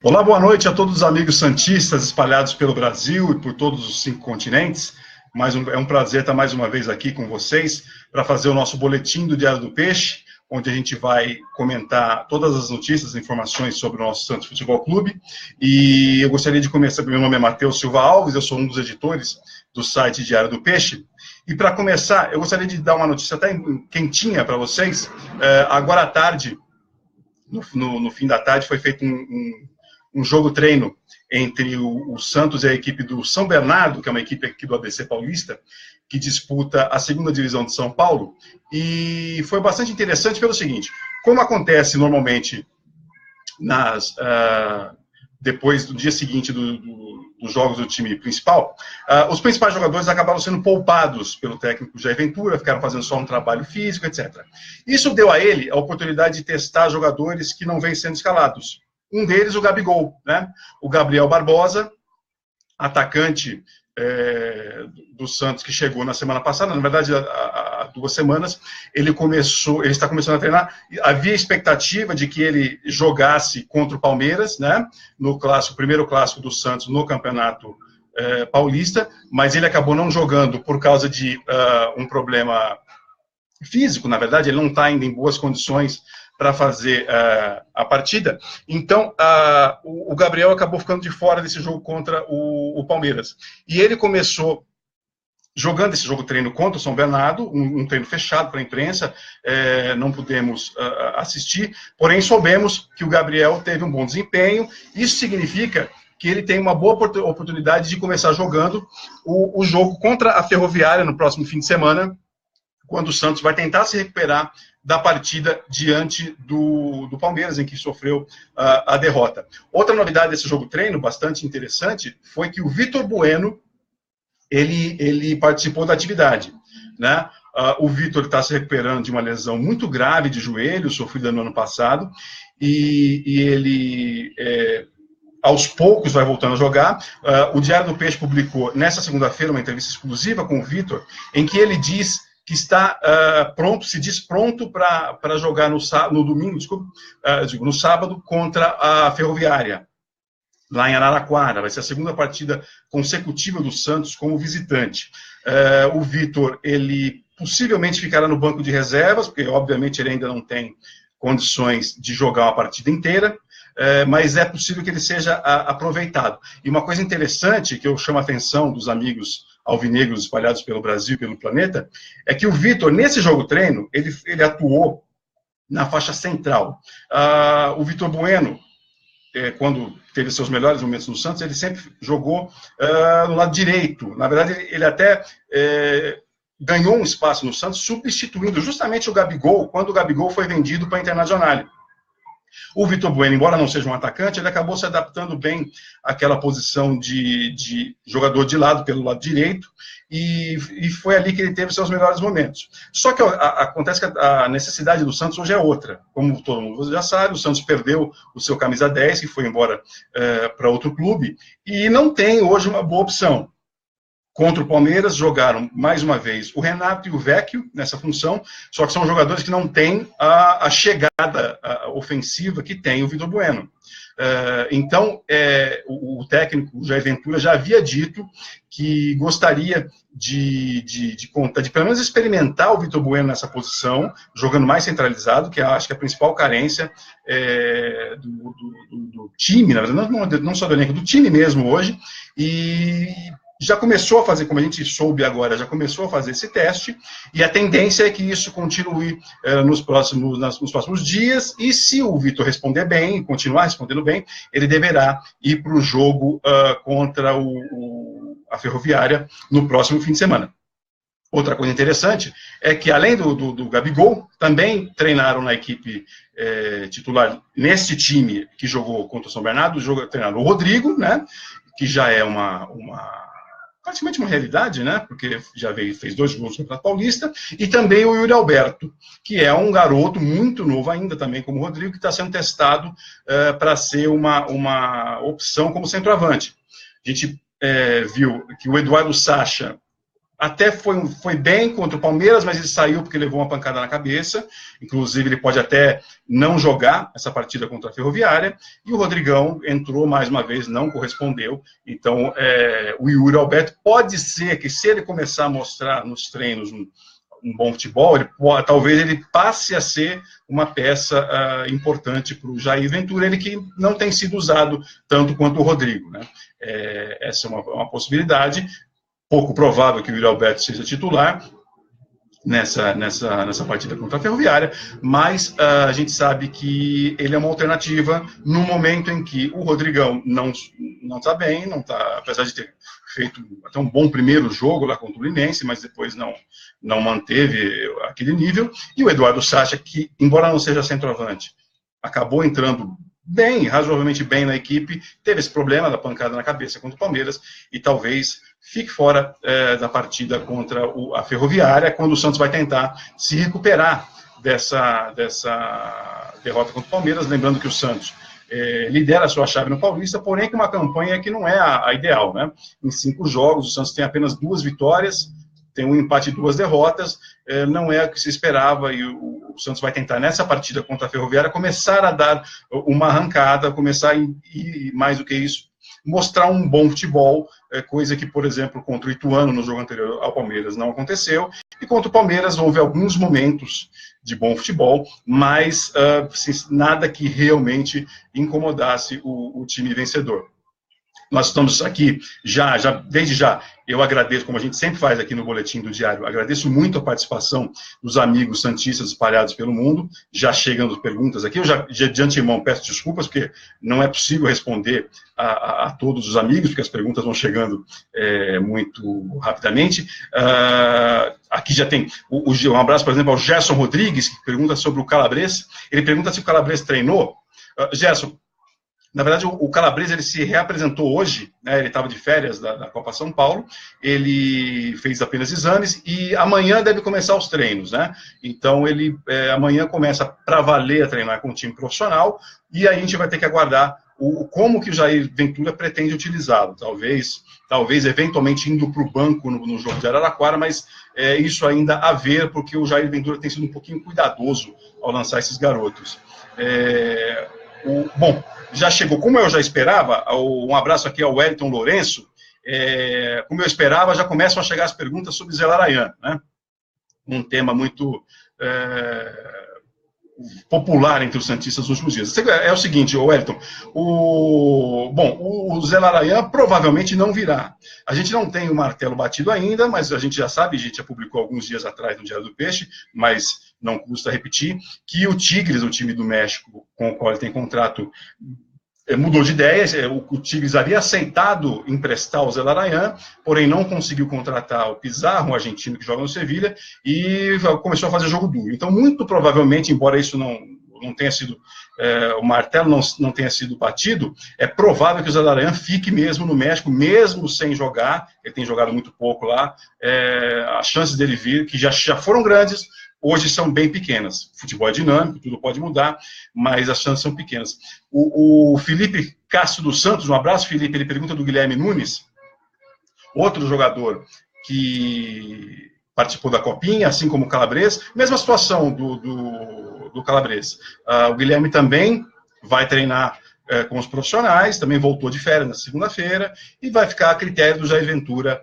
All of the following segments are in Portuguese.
Olá, boa noite a todos os amigos santistas espalhados pelo Brasil e por todos os 5 continentes. É um prazer estar mais uma vez aqui com vocês para fazer o nosso boletim do Diário do Peixe, onde a gente vai comentar todas as notícias e informações sobre o nosso Santos Futebol Clube. E eu gostaria de começar, meu nome é Matheus Silva Alves, eu sou um dos editores do site Diário do Peixe. E para começar, eu gostaria de dar uma notícia até quentinha para vocês. Agora à tarde, no fim da tarde, foi feito um jogo-treino entre o Santos e a equipe do São Bernardo, que é uma equipe aqui do ABC Paulista, que disputa a segunda divisão de São Paulo, e foi bastante interessante pelo seguinte: como acontece normalmente depois do dia seguinte dos jogos do time principal, os principais jogadores acabaram sendo poupados pelo técnico Jair Ventura, ficaram fazendo só um trabalho físico, etc. Isso deu a ele a oportunidade de testar jogadores que não vêm sendo escalados. Um deles, o Gabigol, né? O Gabriel Barbosa, atacante do Santos, que chegou na semana passada, na verdade, há 2 semanas, ele está começando a treinar. Havia expectativa de que ele jogasse contra o Palmeiras, né? No primeiro clássico do Santos no Campeonato Paulista, mas ele acabou não jogando por causa de um problema físico. Na verdade, ele não está ainda em boas condições para fazer a partida. Então, o Gabriel acabou ficando de fora desse jogo contra o Palmeiras. E ele começou jogando esse jogo-treino contra o São Bernardo, um treino fechado para a imprensa, não pudemos assistir, porém soubemos que o Gabriel teve um bom desempenho. Isso significa que ele tem uma boa oportunidade de começar jogando o jogo contra a Ferroviária no próximo fim de semana, quando o Santos vai tentar se recuperar da partida diante do Palmeiras, em que sofreu a derrota. Outra novidade desse jogo-treino, bastante interessante, foi que o Vitor Bueno, ele participou da atividade, né? O Vitor está se recuperando de uma lesão muito grave de joelho, sofrida no ano passado, e ele aos poucos vai voltando a jogar. O Diário do Peixe publicou nessa segunda-feira uma entrevista exclusiva com o Vitor, em que ele diz que está se diz pronto para jogar no domingo, no sábado, contra a Ferroviária, lá em Araraquara. Vai ser a segunda partida consecutiva do Santos como visitante. O Vitor, ele possivelmente ficará no banco de reservas, porque obviamente ele ainda não tem condições de jogar uma partida inteira, mas é possível que ele seja aproveitado. E uma coisa interessante que eu chamo a atenção dos amigos alvinegros espalhados pelo Brasil e pelo planeta, é que o Vitor, nesse jogo-treino, ele atuou na faixa central. O Vitor Bueno, quando teve seus melhores momentos no Santos, ele sempre jogou no lado direito. Na verdade, ele até ganhou um espaço no Santos, substituindo justamente o Gabigol, quando o Gabigol foi vendido para a Internazionale. O Vitor Bueno, embora não seja um atacante, ele acabou se adaptando bem àquela posição de jogador de lado, pelo lado direito, e foi ali que ele teve seus melhores momentos. Só que acontece que a necessidade do Santos hoje é outra. Como todo mundo já sabe, o Santos perdeu o seu camisa 10, que foi embora para outro clube, e não tem hoje uma boa opção. Contra o Palmeiras, jogaram mais uma vez o Renato e o Vecchio nessa função, só que são jogadores que não têm a chegada ofensiva que tem o Vitor Bueno. Então, o técnico Jair Ventura já havia dito que gostaria de pelo menos experimentar o Vitor Bueno nessa posição, jogando mais centralizado, que acho que é a principal carência do time, na verdade, não só do elenco, do time mesmo hoje, e já começou a fazer, como a gente soube agora, já começou a fazer esse teste, e a tendência é que isso continue nos próximos dias, e se o Vitor responder bem, continuar respondendo bem, ele deverá ir para o jogo contra a Ferroviária no próximo fim de semana. Outra coisa interessante é que, além do Gabigol, também treinaram na equipe titular, nesse time que jogou contra o São Bernardo, treinaram o Rodrigo, né, que já é praticamente uma realidade, né? Porque já fez 2 gols no Campeonato Paulista, e também o Yuri Alberto, que é um garoto muito novo ainda, também como o Rodrigo, que está sendo testado para ser uma opção como centroavante. A gente viu que o Eduardo Sacha até foi bem contra o Palmeiras, mas ele saiu porque levou uma pancada na cabeça. Inclusive, ele pode até não jogar essa partida contra a Ferroviária. E o Rodrigão entrou mais uma vez, não correspondeu. Então, o Yuri Alberto pode ser que, se ele começar a mostrar nos treinos um bom futebol, talvez ele passe a ser uma peça importante para o Jair Ventura, ele que não tem sido usado tanto quanto o Rodrigo, né? Essa é uma possibilidade. Pouco provável que o Yuri Alberto seja titular nessa partida contra a Ferroviária, mas a gente sabe que ele é uma alternativa no momento em que o Rodrigão não está bem, não tá, apesar de ter feito até um bom primeiro jogo lá contra o Linense, mas depois não manteve aquele nível, e o Eduardo Sacha, que, embora não seja centroavante, acabou entrando bem, razoavelmente bem na equipe, teve esse problema da pancada na cabeça contra o Palmeiras, e talvez fique fora da partida contra a Ferroviária, quando o Santos vai tentar se recuperar dessa derrota contra o Palmeiras, lembrando que o Santos lidera a sua chave no Paulista, porém com uma campanha que não é a ideal, né? Em 5 jogos, o Santos tem apenas 2 vitórias, tem um empate e 2 derrotas, não é o que se esperava, e o Santos vai tentar, nessa partida contra a Ferroviária, começar a dar uma arrancada, começar e mais do que isso, mostrar um bom futebol, coisa que, por exemplo, contra o Ituano, no jogo anterior ao Palmeiras, não aconteceu, e contra o Palmeiras houve alguns momentos de bom futebol, mas nada que realmente incomodasse o time vencedor. Nós estamos aqui, desde já, eu agradeço, como a gente sempre faz aqui no Boletim do Diário, agradeço muito a participação dos amigos santistas espalhados pelo mundo, já chegando perguntas aqui, eu já de antemão peço desculpas, porque não é possível responder a todos os amigos, porque as perguntas vão chegando muito rapidamente. Aqui já tem, um abraço, por exemplo, ao Gerson Rodrigues, que pergunta sobre o Calabres, ele pergunta se o Calabres treinou. Gerson, na verdade, o Calabres, ele se reapresentou hoje, né, ele estava de férias da Copa São Paulo, ele fez apenas exames e amanhã deve começar os treinos, né? Então, ele amanhã começa para valer a treinar com o time profissional e aí a gente vai ter que aguardar como que o Jair Ventura pretende utilizá-lo. Talvez eventualmente indo para o banco no jogo de Araraquara, mas isso ainda a ver, porque o Jair Ventura tem sido um pouquinho cuidadoso ao lançar esses garotos. Bom, já chegou, como eu já esperava, um abraço aqui ao Wellington Lourenço, como eu esperava, já começam a chegar as perguntas sobre Zé Larayan, né? Um tema muito popular entre os santistas nos últimos dias. É o seguinte, Wellington, o Zé Larayan provavelmente não virá. A gente não tem o martelo batido ainda, mas a gente já sabe, a gente já publicou alguns dias atrás no Diário do Peixe, mas não custa repetir, que o Tigres, o time do México, com o qual ele tem contrato, mudou de ideias. O Tigres havia aceitado emprestar o Zé Larayan, porém não conseguiu contratar o Pizarro, um argentino que joga no Sevilha, e começou a fazer jogo duro. Então, muito provavelmente, embora isso não tenha sido, o martelo não tenha sido batido, é provável que o Zé Larayan fique mesmo no México, mesmo sem jogar. Ele tem jogado muito pouco lá. As chances dele vir, que já foram grandes, hoje são bem pequenas. O futebol é dinâmico, tudo pode mudar, mas as chances são pequenas. O Felipe Castro dos Santos, um abraço, Felipe, ele pergunta do Guilherme Nunes, outro jogador que participou da Copinha, assim como o Calabres, mesma situação do Calabres. O Guilherme também vai treinar com os profissionais, também voltou de férias na segunda-feira, e vai ficar a critério do Jair Ventura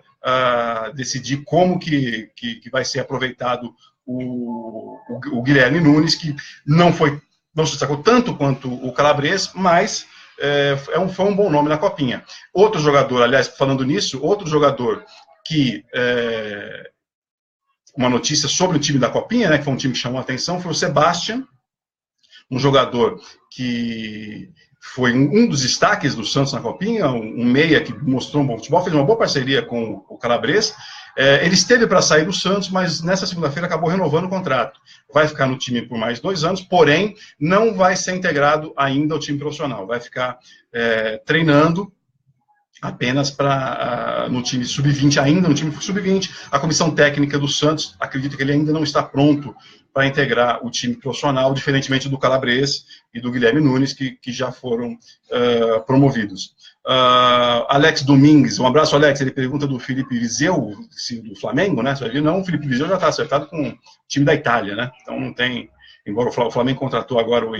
decidir como que vai ser aproveitado o Guilherme Nunes, que não se destacou tanto quanto o Calabres, mas foi um bom nome na Copinha. Outro jogador, aliás, falando nisso, outro jogador que uma notícia sobre o time da Copinha, né, que foi um time que chamou a atenção, foi o Sebastian, um jogador que foi um dos destaques do Santos na Copinha, um meia que mostrou um bom futebol, fez uma boa parceria com o Calabres. Ele esteve para sair do Santos, mas nessa segunda-feira acabou renovando o contrato. Vai ficar no time por mais 2 anos, porém não vai ser integrado ainda ao time profissional. Vai ficar treinando apenas para no time sub-20, ainda no time sub-20. A comissão técnica do Santos acredita que ele ainda não está pronto para integrar o time profissional, diferentemente do Calabres e do Guilherme Nunes, que já foram promovidos. Alex Domingues, um abraço, Alex. Ele pergunta do Felipe Viseu, do Flamengo, né? Você vai ver, não, o Felipe Viseu já está acertado com o time da Itália, né? Então não tem, embora o Flamengo contratou agora o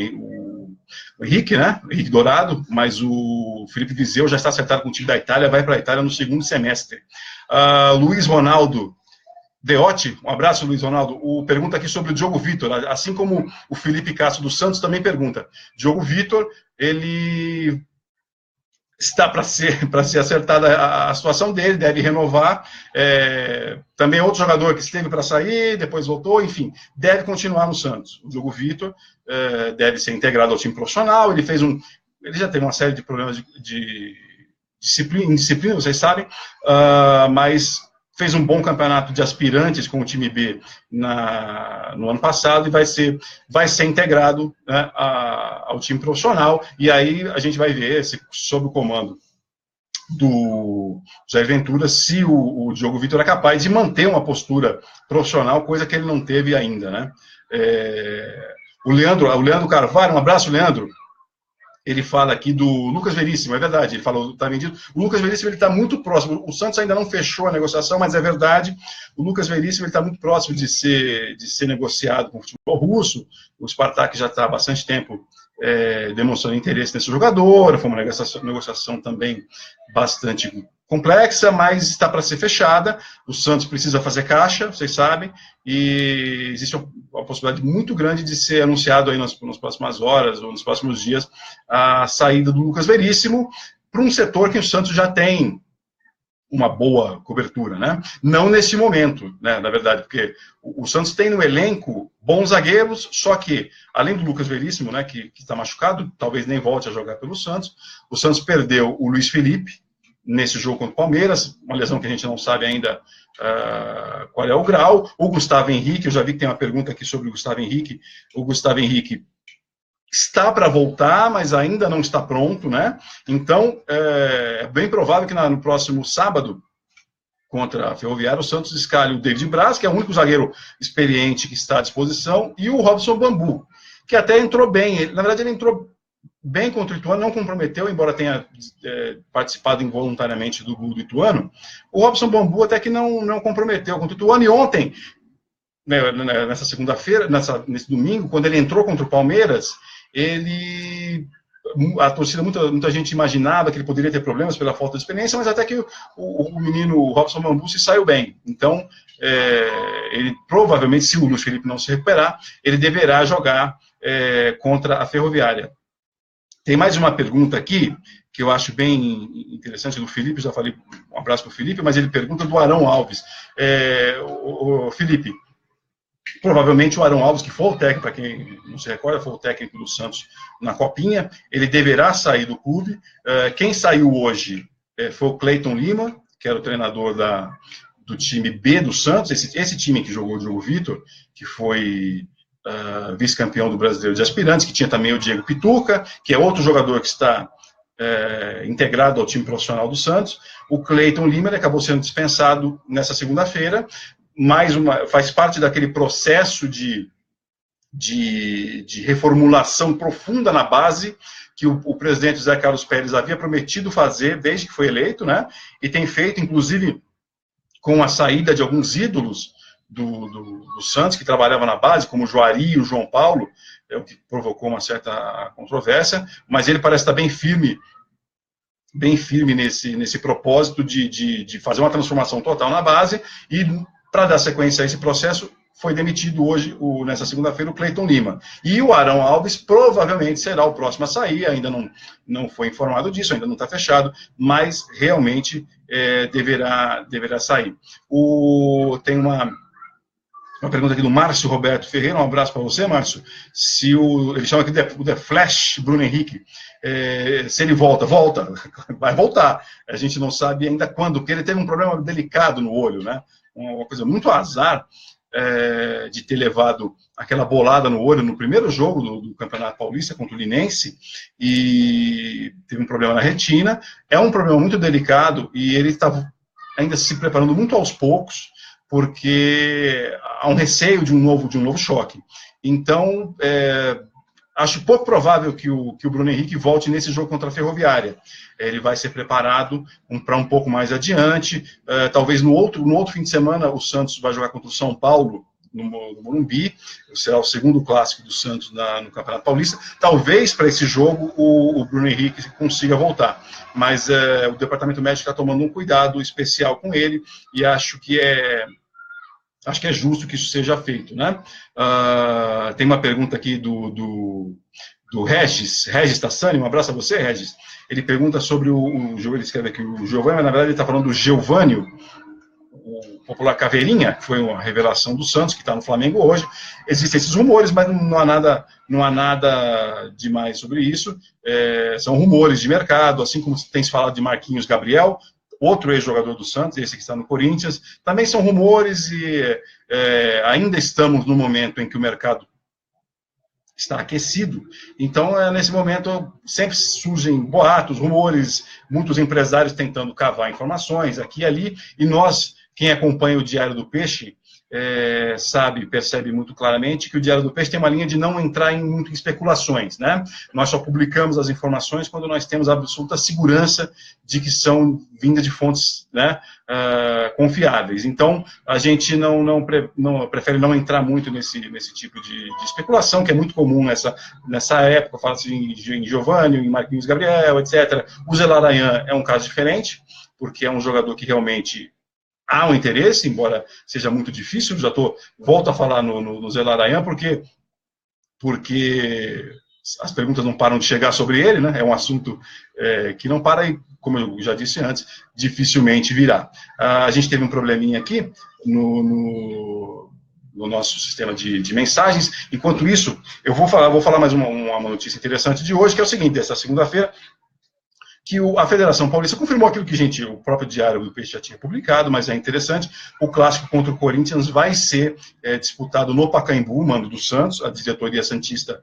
Henrique, né? O Henrique Dourado, mas o Felipe Viseu já está acertado com o time da Itália, vai para a Itália no segundo semestre. Luiz Ronaldo Deotti, um abraço, Luiz Ronaldo. Pergunta aqui sobre o Diogo Vitor, assim como o Felipe Castro dos Santos também pergunta. Diogo Vitor, ele está para ser acertada a situação dele, deve renovar. Também outro jogador que esteve para sair, depois voltou, enfim, deve continuar no Santos. O Diogo Vitor deve ser integrado ao time profissional. Ele já teve uma série de problemas de indisciplina, vocês sabem, mas fez um bom campeonato de aspirantes com o time B no ano passado e vai ser integrado, né, ao time profissional. E aí a gente vai ver, sob o comando do Jair Ventura, se o Diogo Vitor é capaz de manter uma postura profissional, coisa que ele não teve ainda, né? O Leandro Carvalho, um abraço, Leandro. Ele fala aqui do Lucas Veríssimo, é verdade, ele falou, está vendido. O Lucas Veríssimo está muito próximo, o Santos ainda não fechou a negociação, mas é verdade, o Lucas Veríssimo está muito próximo de ser negociado com o futebol russo. O Spartak já está há bastante tempo demonstrando interesse nesse jogador, foi uma negociação também bastante complexa, mas está para ser fechada. O Santos precisa fazer caixa, vocês sabem, e existe uma possibilidade muito grande de ser anunciado aí nas próximas horas ou nos próximos dias a saída do Lucas Veríssimo para um setor que o Santos já tem uma boa cobertura, né? Não nesse momento, né, na verdade, porque o Santos tem no elenco bons zagueiros, só que, além do Lucas Veríssimo, né, que está machucado, talvez nem volte a jogar pelo Santos, o Santos perdeu o Luiz Felipe nesse jogo contra o Palmeiras, uma lesão que a gente não sabe ainda qual é o grau. O Gustavo Henrique, eu já vi que tem uma pergunta aqui sobre o Gustavo Henrique. O Gustavo Henrique está para voltar, mas ainda não está pronto, né? Então, é bem provável que no próximo sábado, contra a Ferroviária, o Santos escalhe o David Braz, que é o único zagueiro experiente que está à disposição, e o Robson Bambu, que até entrou bem. Na verdade, ele entrou bem contra o Ituano, não comprometeu, embora tenha participado involuntariamente do gol do Ituano. O Robson Bambu até que não comprometeu contra o Ituano, e ontem, nessa segunda-feira, nesse domingo, quando ele entrou contra o Palmeiras, a torcida, muita gente imaginava que ele poderia ter problemas pela falta de experiência, mas até que o menino Robson Bambu se saiu bem. Então, ele provavelmente, se o Luiz Felipe não se recuperar, ele deverá jogar contra a Ferroviária. Tem mais uma pergunta aqui, que eu acho bem interessante, do Felipe, já falei, um abraço para o Felipe, mas ele pergunta do Arão Alves. O Felipe, provavelmente o Arão Alves, que foi o técnico, para quem não se recorda, foi o técnico do Santos na Copinha, ele deverá sair do clube. Quem saiu hoje foi o Cleiton Lima, que era o treinador do time B do Santos, esse time que jogou o Diogo Vitor, que foi vice-campeão do Brasileiro de Aspirantes, que tinha também o Diego Pituca, que é outro jogador que está integrado ao time profissional do Santos. O Cleiton Lima acabou sendo dispensado nessa segunda-feira, faz parte daquele processo de reformulação profunda na base que o presidente José Carlos Pérez havia prometido fazer desde que foi eleito, né? E tem feito, inclusive, com a saída de alguns ídolos do Santos, que trabalhavam na base, como o Juari e o João Paulo, o que provocou uma certa controvérsia, mas ele parece estar bem firme nesse propósito de fazer uma transformação total na base. E para dar sequência a esse processo, foi demitido hoje, nessa segunda-feira, o Cleiton Lima. E o Arão Alves provavelmente será o próximo a sair, ainda não foi informado disso, ainda não está fechado, mas realmente deverá sair. Tem uma pergunta aqui do Márcio Roberto Ferreira, um abraço para você, Márcio. Ele chama aqui de The Flash, Bruno Henrique. Se ele volta, vai voltar. A gente não sabe ainda quando, porque ele teve um problema delicado no olho, né? Uma coisa muito azar. de ter levado aquela bolada no olho no primeiro jogo do Campeonato Paulista contra o Linense, e teve um problema na retina. É um problema muito delicado e ele está ainda se preparando muito aos poucos, porque há um receio de um novo choque. Então, acho pouco provável que o Bruno Henrique volte nesse jogo contra a Ferroviária. Ele vai ser preparado para um pouco mais adiante. Talvez no outro fim de semana o Santos vai jogar contra o São Paulo no Morumbi. Será o segundo clássico do Santos no Campeonato Paulista. Talvez para esse jogo o Bruno Henrique consiga voltar. Mas o departamento médico está tomando um cuidado especial com ele e acho que é justo que isso seja feito, né? Tem uma pergunta aqui do Regis Tassani, um abraço a você, Regis. Ele pergunta sobre ele escreve aqui o Giovani, mas na verdade ele está falando do Geovânio, o popular Caveirinha, que foi uma revelação do Santos, que está no Flamengo hoje. Existem esses rumores, mas não há nada demais sobre isso. São rumores de mercado, assim como tem se falado de Marquinhos Gabriel, outro ex-jogador do Santos, esse que está no Corinthians. Também são rumores e ainda estamos no momento em que o mercado está aquecido. Então, nesse momento, sempre surgem boatos, rumores, muitos empresários tentando cavar informações aqui e ali, e nós, quem acompanha o Diário do Peixe, percebe muito claramente que o Diário do Peixe tem uma linha de não entrar muito em especulações, né? Nós só publicamos as informações quando nós temos absoluta segurança de que são vindas de fontes, né, confiáveis. Então, a gente prefere não entrar muito nesse tipo de especulação, que é muito comum nessa época. Fala-se em Giovani, em Marquinhos Gabriel, etc. O Zelarayan é um caso diferente, porque é um jogador que realmente há um interesse, embora seja muito difícil. Volto a falar no Zelarayan, porque as perguntas não param de chegar sobre ele, né? É um assunto que não para e, como eu já disse antes, dificilmente virá. A gente teve um probleminha aqui no nosso sistema de mensagens. Enquanto isso, eu vou falar mais uma notícia interessante de hoje, que é o seguinte: essa segunda-feira, que a Federação Paulista confirmou aquilo que o próprio Diário do Peixe já tinha publicado, mas é interessante. O clássico contra o Corinthians vai ser disputado no Pacaembu, mando do Santos. A diretoria santista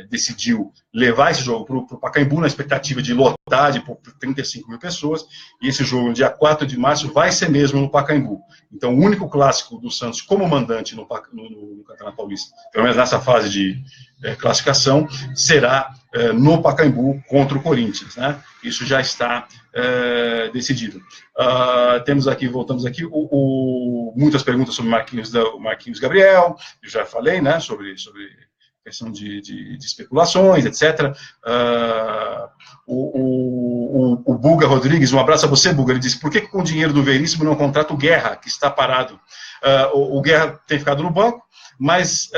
decidiu levar esse jogo para o Pacaembu, na expectativa de lotar por 35 mil pessoas, e esse jogo, no dia 4 de março, vai ser mesmo no Pacaembu. Então, o único clássico do Santos como mandante no Campeonato Paulista, pelo menos nessa fase de classificação, será no Pacaembu contra o Corinthians, né? Isso já está decidido. Voltamos aqui, muitas perguntas sobre Marquinhos Gabriel, eu já falei, né, sobre questão de especulações, etc. O Buga Rodrigues, um abraço a você, Buga, ele disse: por que com o dinheiro do Veríssimo não contrata o Guerra, que está parado? O Guerra tem ficado no banco, mas,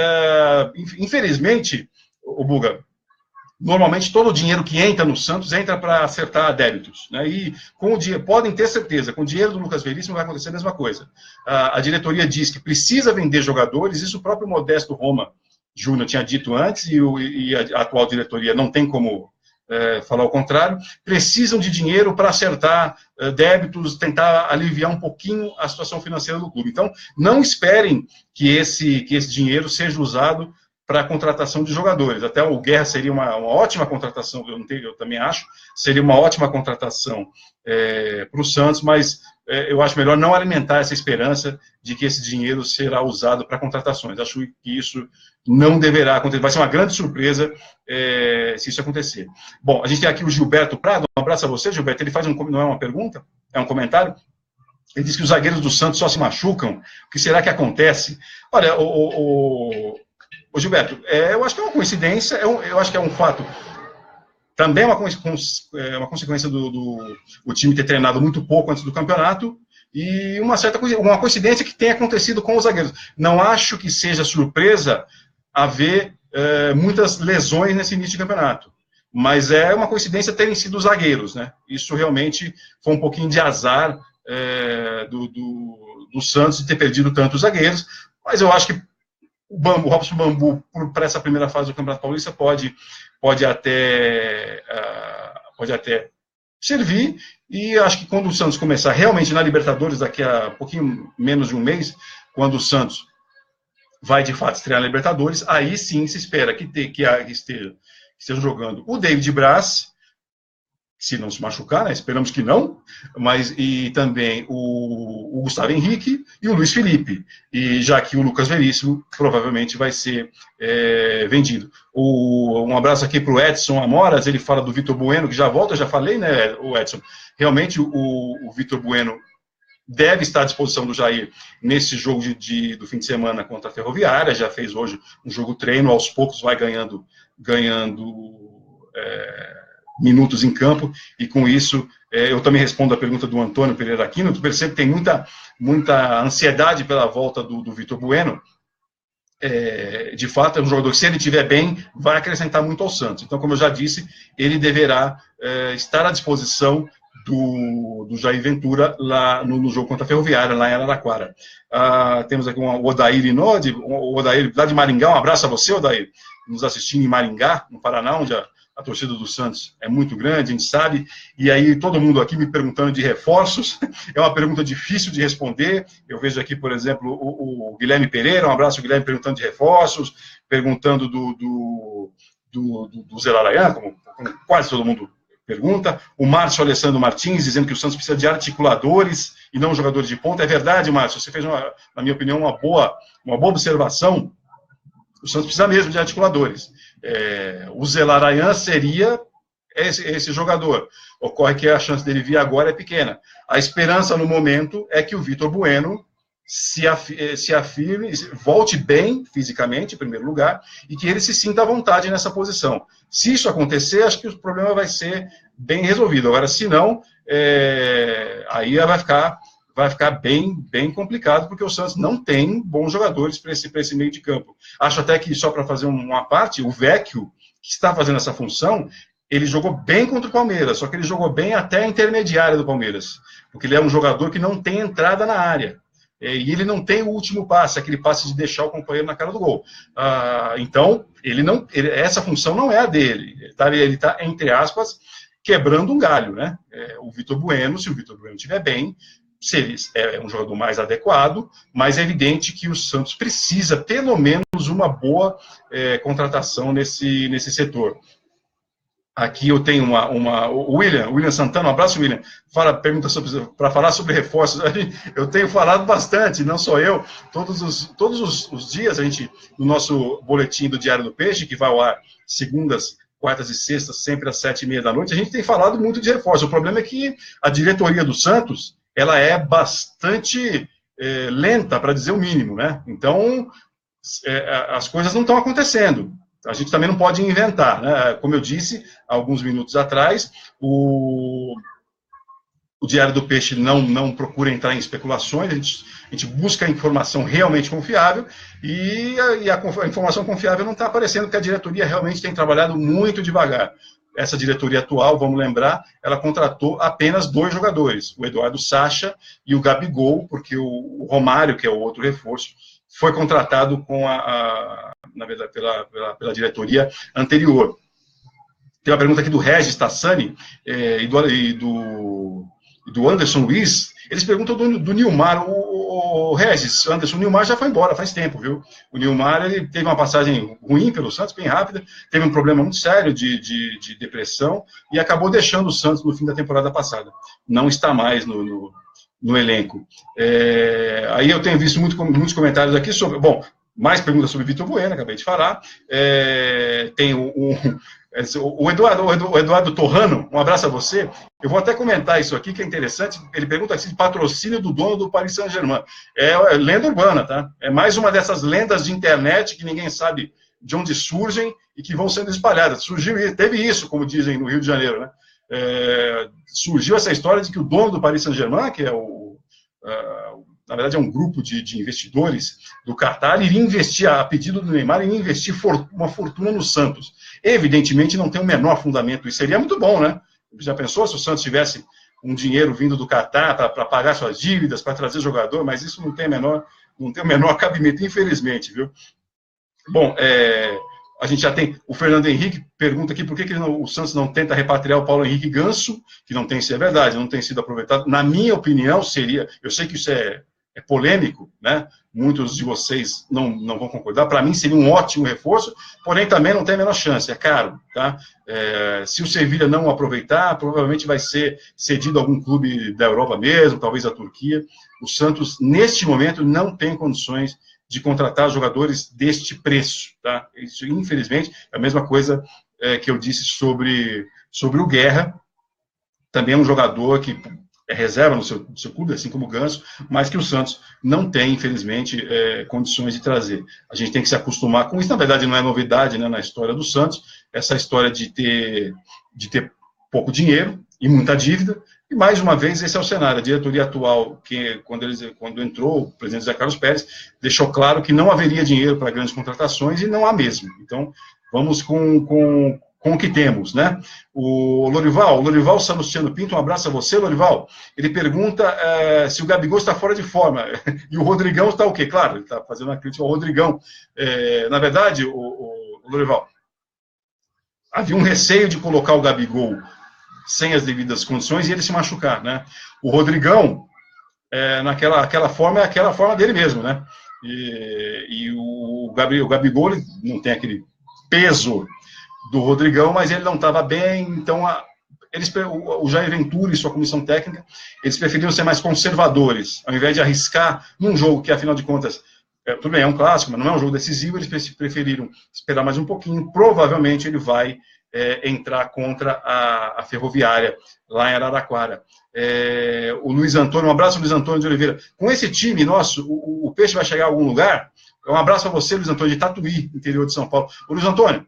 infelizmente, o Buga, normalmente todo o dinheiro que entra no Santos entra para acertar débitos, né? E com o dinheiro, podem ter certeza, com o dinheiro do Lucas Veríssimo vai acontecer a mesma coisa. A diretoria diz que precisa vender jogadores, isso o próprio Modesto Roma Júnior tinha dito antes, e a atual diretoria não tem como falar o contrário. Precisam de dinheiro para acertar débitos, tentar aliviar um pouquinho a situação financeira do clube. Então, não esperem que esse dinheiro seja usado para a contratação de jogadores. Até o Guerra seria uma ótima contratação, eu também acho, seria uma ótima contratação para o Santos, mas eu acho melhor não alimentar essa esperança de que esse dinheiro será usado para contratações. Acho que isso não deverá acontecer. Vai ser uma grande surpresa se isso acontecer. Bom, a gente tem aqui o Gilberto Prado. Um abraço a você, Gilberto. Ele faz não é uma pergunta, é um comentário. Ele diz que os zagueiros do Santos só se machucam. O que será que acontece? Olha, o Gilberto, eu acho que é uma coincidência, eu acho que é um fato. Também é uma consequência do time ter treinado muito pouco antes do campeonato, e uma coincidência que tem acontecido com os zagueiros. Não acho que seja surpresa haver muitas lesões nesse início de campeonato, mas é uma coincidência terem sido os zagueiros, né? Isso realmente foi um pouquinho de azar do Santos de ter perdido tantos zagueiros, mas eu acho que o Robson Bambu, para essa primeira fase do Campeonato Paulista, pode até servir, e acho que quando o Santos começar realmente na Libertadores, daqui a pouquinho menos de um mês, quando o Santos vai de fato estrear na Libertadores, aí sim se espera que estejam jogando o David Braz, se não se machucar, né? Esperamos que não, mas e também o Gustavo Henrique e o Luiz Felipe, e já que o Lucas Veríssimo provavelmente vai ser vendido. Um abraço aqui para o Edson Amoras, ele fala do Vitor Bueno, que já volta, eu já falei, né, o Edson, realmente o Vitor Bueno deve estar à disposição do Jair nesse jogo do fim de semana contra a Ferroviária, já fez hoje um jogo treino, aos poucos vai ganhando minutos em campo, e com isso, eu também respondo a pergunta do Antônio Pereira Aquino, tu percebe que tem muita ansiedade pela volta do Vitor Bueno. De fato, é um jogador que, se ele estiver bem, vai acrescentar muito ao Santos. Então, como eu já disse, ele deverá estar à disposição do Jair Ventura lá no jogo contra a Ferroviária, lá em Araraquara. Temos aqui o Odair Inodi, o Odair lá de Maringá, um abraço a você, Odair, nos assistindo em Maringá, no Paraná, onde a torcida do Santos é muito grande, a gente sabe, e aí todo mundo aqui me perguntando de reforços, é uma pergunta difícil de responder. Eu vejo aqui, por exemplo, o Guilherme Pereira, um abraço, Guilherme, perguntando de reforços, perguntando do Zelarayan, como quase todo mundo pergunta, o Márcio Alessandro Martins dizendo que o Santos precisa de articuladores e não jogadores de ponta. É verdade, Márcio, você fez, na minha opinião, uma boa observação. O Santos precisa mesmo de articuladores. O Zelarayan seria esse jogador. Ocorre que a chance dele vir agora é pequena. A esperança no momento é que o Vitor Bueno se afirme, volte bem fisicamente, em primeiro lugar, e que ele se sinta à vontade nessa posição. Se isso acontecer, acho que o problema vai ser bem resolvido. Agora, se não, aí vai ficar bem complicado, porque o Santos não tem bons jogadores para esse meio de campo. Acho até que, só para fazer uma parte, o Vecchio, que está fazendo essa função, ele jogou bem contra o Palmeiras, só que ele jogou bem até a intermediária do Palmeiras, porque ele é um jogador que não tem entrada na área, e ele não tem o último passe, aquele passe de deixar o companheiro na cara do gol. Então, essa função não é a dele, ele está, entre aspas, quebrando um galho, né? O Vitor Bueno, se o Vitor Bueno estiver bem, é um jogador mais adequado, mas é evidente que o Santos precisa, pelo menos, uma boa contratação nesse setor. Aqui eu tenho o William Santana, um abraço, William, pergunta para falar sobre reforços. Eu tenho falado bastante, não só eu, todos os dias, a gente, no nosso boletim do Diário do Peixe, que vai ao ar segundas, quartas e sextas, sempre às 7h30 da noite, a gente tem falado muito de reforço. O problema é que a diretoria do Santos, ela é bastante lenta, para dizer o mínimo, né? Então, as coisas não estão acontecendo. A gente também não pode inventar, né? Como eu disse alguns minutos atrás, o Diário do Peixe não procura entrar em especulações, a gente busca a informação realmente confiável, e a informação confiável não está aparecendo, porque a diretoria realmente tem trabalhado muito devagar. Essa diretoria atual, vamos lembrar, ela contratou apenas 2 jogadores, o Eduardo Sacha e o Gabigol, porque o Romário, que é o outro reforço, foi contratado na verdade, pela diretoria anterior. Tem uma pergunta aqui do Regis Tassani e do Anderson Luiz. Eles perguntam do Nilmar. O Regis, Anderson, o Nilmar já foi embora faz tempo, viu? O Nilmar, ele teve uma passagem ruim pelo Santos, bem rápida, teve um problema muito sério de depressão e acabou deixando o Santos no fim da temporada passada. Não está mais no elenco. Aí eu tenho visto muitos comentários aqui sobre... Bom, mais perguntas sobre Vitor Bueno, acabei de falar. Tem o Eduardo Torrano, um abraço a você. Eu vou até comentar isso aqui, que é interessante. Ele pergunta assim, de patrocínio do dono do Paris Saint-Germain. É lenda urbana, tá? É mais uma dessas lendas de internet que ninguém sabe de onde surgem e que vão sendo espalhadas. Teve isso, como dizem no Rio de Janeiro, né? Surgiu essa história de que o dono do Paris Saint-Germain, que é na verdade é um grupo de investidores do Qatar, iria investir, a pedido do Neymar, iria investir uma fortuna no Santos. Evidentemente não tem o menor fundamento, isso seria muito bom, né? Já pensou se o Santos tivesse um dinheiro vindo do Qatar para pagar suas dívidas, para trazer jogador, mas isso não tem o menor cabimento, infelizmente, viu? Bom, a gente já tem, o Fernando Henrique pergunta aqui por que o Santos não tenta repatriar o Paulo Henrique Ganso, que não tem sido verdade, não tem sido aproveitado. Na minha opinião, seria, eu sei que isso é polêmico, né? Muitos de vocês não vão concordar. Para mim seria um ótimo reforço, porém também não tem a menor chance, é caro, tá? Se o Sevilla não aproveitar, provavelmente vai ser cedido a algum clube da Europa mesmo, talvez a Turquia. O Santos, neste momento, não tem condições de contratar jogadores deste preço, tá? Isso, infelizmente, é a mesma coisa que eu disse sobre o Guerra, também é um jogador que é reserva no seu clube, assim como o Ganso, mas que o Santos não tem, infelizmente, condições de trazer. A gente tem que se acostumar com isso. Na verdade, não é novidade, né, na história do Santos, essa história de ter pouco dinheiro e muita dívida. E, mais uma vez, esse é o cenário. A diretoria atual, que quando entrou o presidente Zé Carlos Pérez, deixou claro que não haveria dinheiro para grandes contratações e não há mesmo. Então, vamos com o que temos, né? O Lorival Salustiano Pinto, um abraço a você, Lorival. Ele pergunta se o Gabigol está fora de forma. E o Rodrigão está o quê? Claro, ele está fazendo uma crítica ao Rodrigão. Na verdade, o Lorival, havia um receio de colocar o Gabigol sem as devidas condições e ele se machucar, né? O Rodrigão, naquela forma, é aquela forma dele mesmo, né? E o Gabigol ele não tem aquele peso do Rodrigão, mas ele não estava bem, então o Jair Ventura e sua comissão técnica, eles preferiram ser mais conservadores, ao invés de arriscar num jogo que, afinal de contas, tudo bem, é um clássico, mas não é um jogo decisivo, eles preferiram esperar mais um pouquinho, provavelmente ele vai entrar contra a Ferroviária, lá em Araraquara. O Luiz Antônio, um abraço, Luiz Antônio de Oliveira. Com esse time nosso, o Peixe vai chegar a algum lugar? Um abraço para você, Luiz Antônio, de Tatuí, interior de São Paulo. Ô, Luiz Antônio,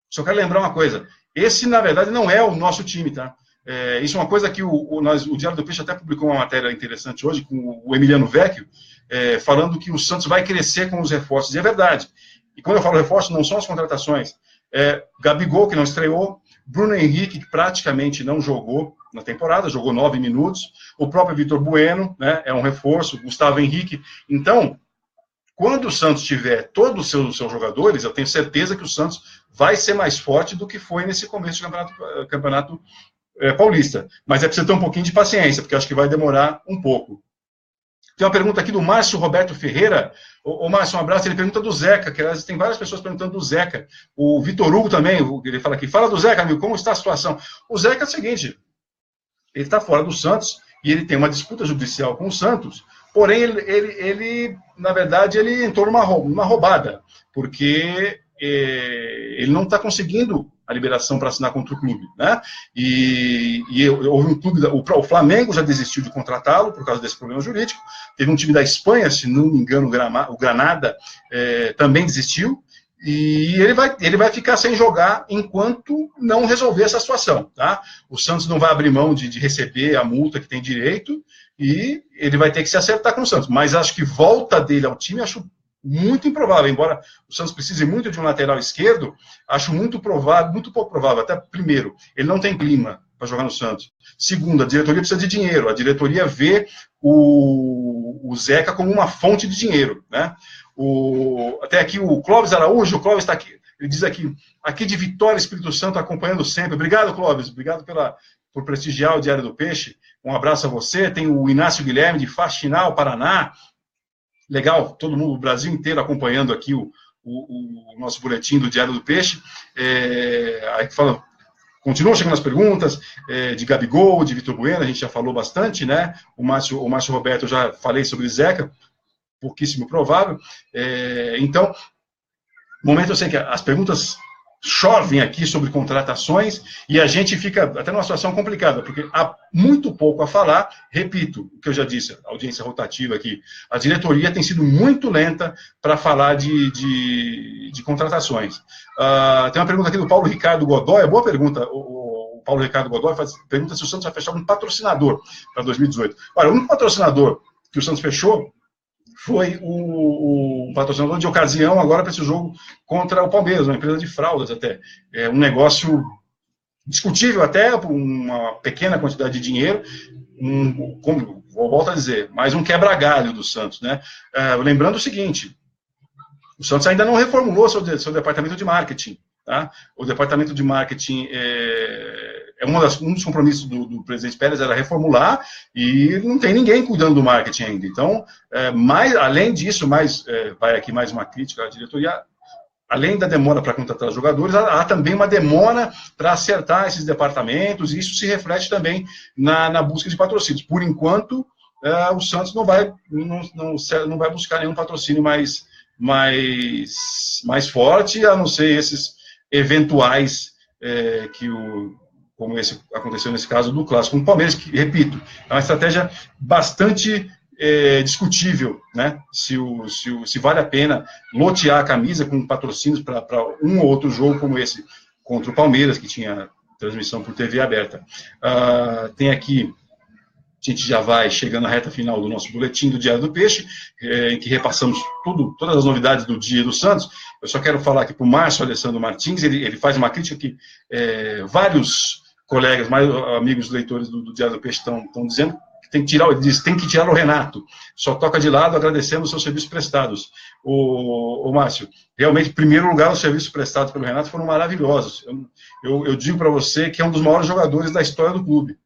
só quero lembrar uma coisa. Esse, na verdade, não é o nosso time, tá? Isso é uma coisa que o Diário do Peixe até publicou uma matéria interessante hoje com o Emiliano Vecchio, falando que o Santos vai crescer com os reforços. E é verdade. E quando eu falo reforços, não são as contratações. Gabigol, que não estreou, Bruno Henrique, que praticamente não jogou na temporada, jogou 9 minutos, o próprio Vitor Bueno, né, é um reforço, Gustavo Henrique. Então, quando o Santos tiver todos os seus jogadores, eu tenho certeza que o Santos vai ser mais forte do que foi nesse começo de campeonato paulista. Mas é preciso ter um pouquinho de paciência, porque acho que vai demorar um pouco. Tem uma pergunta aqui do Márcio Roberto Ferreira. Ô Márcio, um abraço. Ele pergunta do Zeca, que aliás tem várias pessoas perguntando do Zeca. O Vitor Hugo também, ele fala aqui, fala do Zeca, amigo, como está a situação? O Zeca é o seguinte, ele está fora do Santos e ele tem uma disputa judicial com o Santos, porém, ele na verdade, ele entrou numa roubada, porque ele não está conseguindo a liberação para assinar contra o clube, né? E houve um clube, o Flamengo já desistiu de contratá-lo por causa desse problema jurídico. Teve um time da Espanha, se não me engano, o Granada também desistiu. E ele vai ficar sem jogar enquanto não resolver essa situação, tá? O Santos não vai abrir mão de receber a multa que tem direito e ele vai ter que se acertar com o Santos. Mas acho que volta dele ao time, acho muito improvável, embora o Santos precise muito de um lateral esquerdo, acho muito pouco provável. Até, primeiro, ele não tem clima para jogar no Santos. Segundo, a diretoria precisa de dinheiro. A diretoria vê o Zeca como uma fonte de dinheiro, né? Até aqui o Clóvis Araújo, o Clóvis está aqui, ele diz aqui de Vitória, Espírito Santo, acompanhando sempre. Obrigado, Clóvis, obrigado por prestigiar o Diário do Peixe. Um abraço a você. Tem o Inácio Guilherme, de Faxinal, Paraná. Legal, todo mundo, o Brasil inteiro acompanhando aqui o nosso boletim do Diário do Peixe. Aí fala, continuam chegando as perguntas de Gabigol, de Vitor Bueno, a gente já falou bastante, né? O Márcio Roberto, eu já falei sobre Zeca, pouquíssimo provável. Então, no momento eu sei que as perguntas chovem aqui sobre contratações e a gente fica até numa situação complicada, porque há muito pouco a falar. Repito o que eu já disse, a audiência rotativa aqui, a diretoria tem sido muito lenta para falar de contratações. Tem uma pergunta aqui do Paulo Ricardo Godoy, boa pergunta, o Paulo Ricardo Godoy pergunta se o Santos vai fechar um patrocinador para 2018. Olha, o único patrocinador que o Santos fechou foi o patrocinador de ocasião agora para esse jogo contra o Palmeiras, uma empresa de fraldas até. É um negócio discutível até, por uma pequena quantidade de dinheiro, como volto a dizer, mais um quebra-galho do Santos, né? Lembrando o seguinte, o Santos ainda não reformulou seu departamento de marketing, tá? O departamento de marketing um dos compromissos do presidente Pérez era reformular, e não tem ninguém cuidando do marketing ainda. Então, além disso, vai aqui mais uma crítica à diretoria. Além da demora para contratar jogadores, há também uma demora para acertar esses departamentos, e isso se reflete também na busca de patrocínios. Por enquanto, o Santos não vai buscar nenhum patrocínio mais forte, a não ser esses eventuais, como esse aconteceu nesse caso do clássico com o Palmeiras, que, repito, é uma estratégia bastante discutível, né? Se vale a pena lotear a camisa com patrocínios para um ou outro jogo como esse contra o Palmeiras, que tinha transmissão por TV aberta. Tem aqui, a gente já vai chegando à reta final do nosso boletim do Diário do Peixe, em que repassamos todas as novidades do dia do Santos. Eu só quero falar aqui para o Márcio Alessandro Martins, ele faz uma crítica que vários colegas, mais amigos leitores do Diário do Peixe estão dizendo que ele diz, tem que tirar o Renato, só toca de lado agradecendo os seus serviços prestados. O Márcio, realmente, em primeiro lugar, os serviços prestados pelo Renato foram maravilhosos. Eu digo para você que é um dos maiores jogadores da história do clube,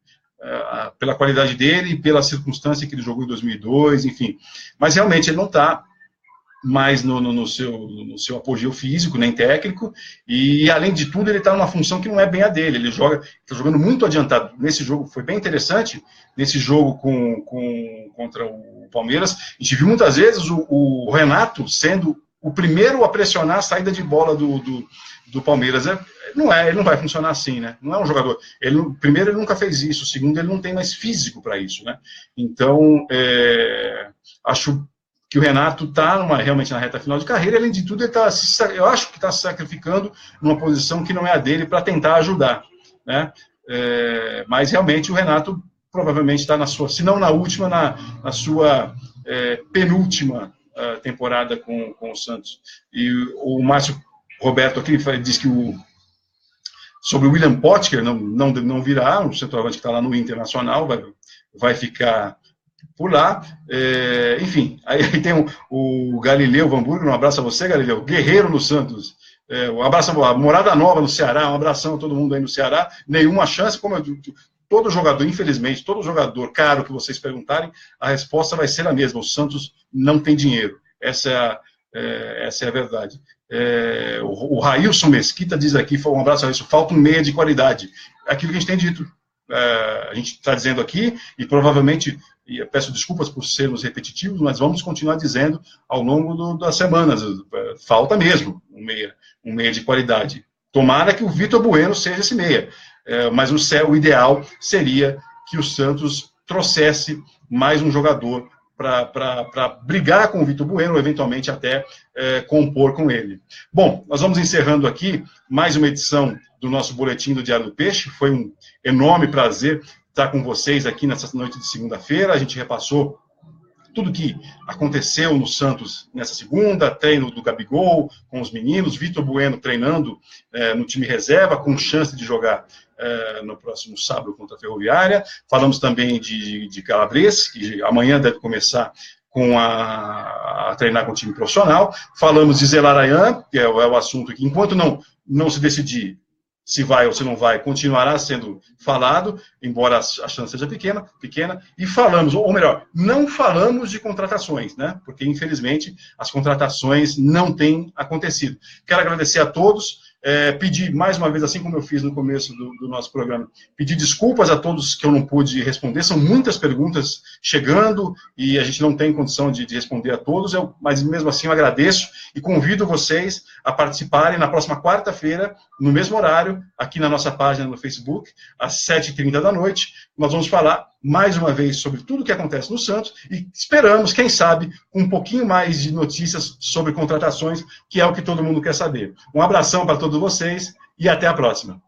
pela qualidade dele e pela circunstância que ele jogou em 2002, enfim. Mas realmente ele não está mais no seu apogeu físico, nem técnico, e além de tudo ele está numa função que não é bem a dele, ele está jogando muito adiantado. Nesse jogo foi bem interessante, nesse jogo contra o Palmeiras, a gente viu muitas vezes o Renato sendo o primeiro a pressionar a saída de bola do Palmeiras. Ele não vai funcionar assim, né? Não é um jogador. Primeiro, ele nunca fez isso. Segundo, ele não tem mais físico para isso, né? Então, acho que o Renato está realmente na reta final de carreira. Além de tudo, eu acho que está se sacrificando numa posição que não é a dele para tentar ajudar, né? Mas realmente o Renato provavelmente está na sua, se não na última, na sua penúltima temporada com o Santos. E o Márcio Roberto aqui diz que sobre o William Potker não virá, um centroavante que está lá no Internacional, vai ficar por lá. Enfim, aí tem o Galileu Hamburgo, um abraço a você, Galileu, guerreiro no Santos. Um abraço a Morada Nova no Ceará, um abração a todo mundo aí no Ceará. Nenhuma chance, como eu digo, todo jogador, infelizmente, todo jogador caro que vocês perguntarem, a resposta vai ser a mesma: o Santos não tem dinheiro. Essa é a verdade. O Railson Mesquita diz aqui, um abraço a isso, falta um meia de qualidade. Aquilo que a gente tem dito, a gente está dizendo aqui, e provavelmente, e eu peço desculpas por sermos repetitivos, mas vamos continuar dizendo ao longo das semanas, falta mesmo um meia de qualidade. Tomara que o Vitor Bueno seja esse meia, mas o ideal seria que o Santos trouxesse mais um jogador para brigar com o Vitor Bueno, eventualmente até compor com ele. Bom, nós vamos encerrando aqui mais uma edição do nosso Boletim do Diário do Peixe. Foi um enorme prazer estar com vocês aqui nessa noite de segunda-feira. A gente repassou tudo que aconteceu no Santos nessa segunda, treino do Gabigol com os meninos, Vitor Bueno treinando no time reserva, com chance de jogar no próximo sábado contra a Ferroviária. Falamos também de Calabres, que amanhã deve começar a treinar com o time profissional. Falamos de Zelarayan, que é o assunto que, enquanto não se decidir se vai ou se não vai, continuará sendo falado, embora a chance seja pequena, e falamos, ou melhor, não falamos de contratações, né? Porque, infelizmente, as contratações não têm acontecido. Quero agradecer a todos, pedir mais uma vez, assim como eu fiz no começo do nosso programa, pedir desculpas a todos que eu não pude responder. São muitas perguntas chegando e a gente não tem condição de responder a todos, mas mesmo assim eu agradeço e convido vocês a participarem na próxima quarta-feira, no mesmo horário, aqui na nossa página no Facebook, às 7h30 da noite. Nós vamos falar mais uma vez sobre tudo o que acontece no Santos e esperamos, quem sabe, um pouquinho mais de notícias sobre contratações, que é o que todo mundo quer saber. Um abração para todos vocês e até a próxima.